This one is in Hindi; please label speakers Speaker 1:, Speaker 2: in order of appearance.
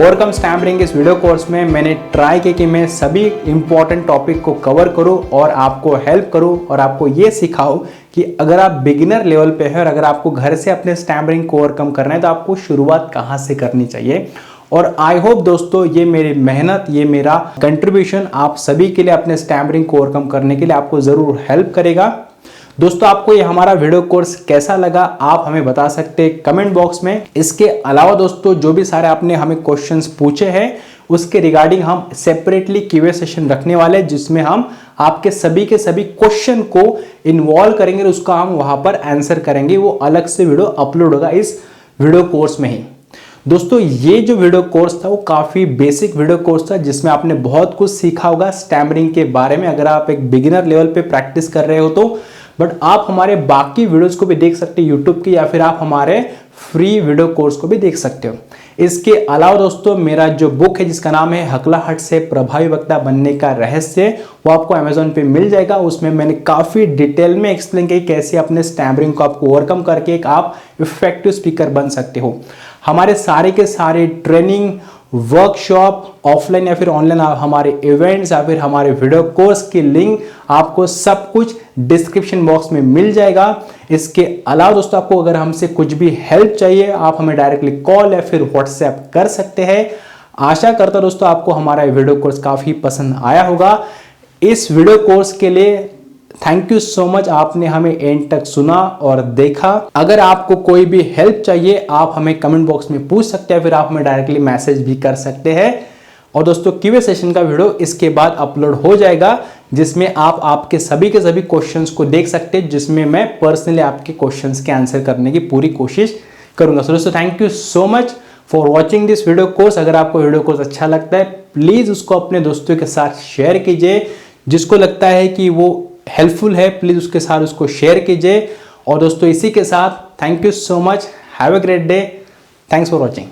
Speaker 1: ओवरकम स्टैमरिंग इस वीडियो कोर्स में मैंने ट्राई किया कि मैं सभी इंपॉर्टेंट टॉपिक को कवर करूं और आपको हेल्प करूं और आपको ये सिखाऊं कि अगर आप बिगिनर लेवल पे हैं और अगर आपको घर से अपने स्टैमरिंग को ओवरकम करना है तो आपको शुरुआत कहां से करनी चाहिए। और आई होप दोस्तों ये मेरी मेहनत, ये मेरा कंट्रीब्यूशन आप सभी के लिए अपने स्टैमरिंग को ओवरकम करने के लिए आपको जरूर हेल्प करेगा। दोस्तों आपको ये हमारा वीडियो कोर्स कैसा लगा आप हमें बता सकते हैं कमेंट बॉक्स में। इसके अलावा दोस्तों जो भी सारे आपने हमें क्वेश्चंस पूछे हैं उसके रिगार्डिंग हम सेपरेटली क्यूए सेशन रखने वाले हैं जिसमें हम आपके सभी के सभी क्वेश्चन को इन्वॉल्व करेंगे, उसका हम वहां पर आंसर करेंगे। वो अलग से वीडियो अपलोड होगा इस वीडियो कोर्स में ही। दोस्तों ये जो वीडियो कोर्स था वो काफी बेसिक वीडियो कोर्स था जिसमें आपने बहुत कुछ सीखा होगा स्टैमरिंग के बारे में अगर आप एक बिगिनर लेवल पे प्रैक्टिस कर रहे हो तो। बट आप हमारे बाकी वीडियोस को भी देख सकते हैं यूट्यूब की, या फिर आप हमारे फ्री वीडियो कोर्स को भी देख सकते हो। इसके अलावा दोस्तों मेरा जो बुक है जिसका नाम है हकलाहट से प्रभावी वक्ता बनने का रहस्य, वो आपको अमेजोन पे मिल जाएगा। उसमें मैंने काफी डिटेल में एक्सप्लेन किया कैसे अपने स्टैमरिंग को आपको ओवरकम करके एक आप इफेक्टिव स्पीकर बन सकते हो। हमारे सारे के सारे ट्रेनिंग, वर्कशॉप ऑफलाइन या फिर ऑनलाइन, हमारे इवेंट्स या फिर हमारे वीडियो कोर्स की लिंक आपको सब कुछ डिस्क्रिप्शन बॉक्स में मिल जाएगा। इसके अलावा दोस्तों आपको अगर हमसे कुछ भी हेल्प चाहिए आप हमें डायरेक्टली कॉल या फिर व्हाट्सएप कर सकते हैं। आशा करता हूं दोस्तों आपको हमारा वीडियो कोर्स काफी पसंद आया होगा। इस वीडियो कोर्स के लिए थैंक यू सो मच, आपने हमें एंड तक सुना और देखा। अगर आपको कोई भी हेल्प चाहिए आप हमें कमेंट बॉक्स में पूछ सकते हैं, फिर आप हमें डायरेक्टली मैसेज भी कर सकते हैं। और दोस्तों क्यूए सेशन का वीडियो इसके बाद अपलोड हो जाएगा जिसमें आप आपके सभी के सभी क्वेश्चंस को देख सकते हैं, जिसमें मैं पर्सनली आपके क्वेश्चंस के आंसर करने की पूरी कोशिश करूंगा। सो दोस्तों thank you so much for watching this video course. अगर आपको वीडियो कोर्स अच्छा लगता है प्लीज उसको अपने दोस्तों के साथ शेयर कीजिए। जिसको लगता है कि वो हेल्पफुल है प्लीज उसके साथ उसको शेयर कीजिए। और दोस्तों इसी के साथ thank you so much, have a great day, thanks for watching.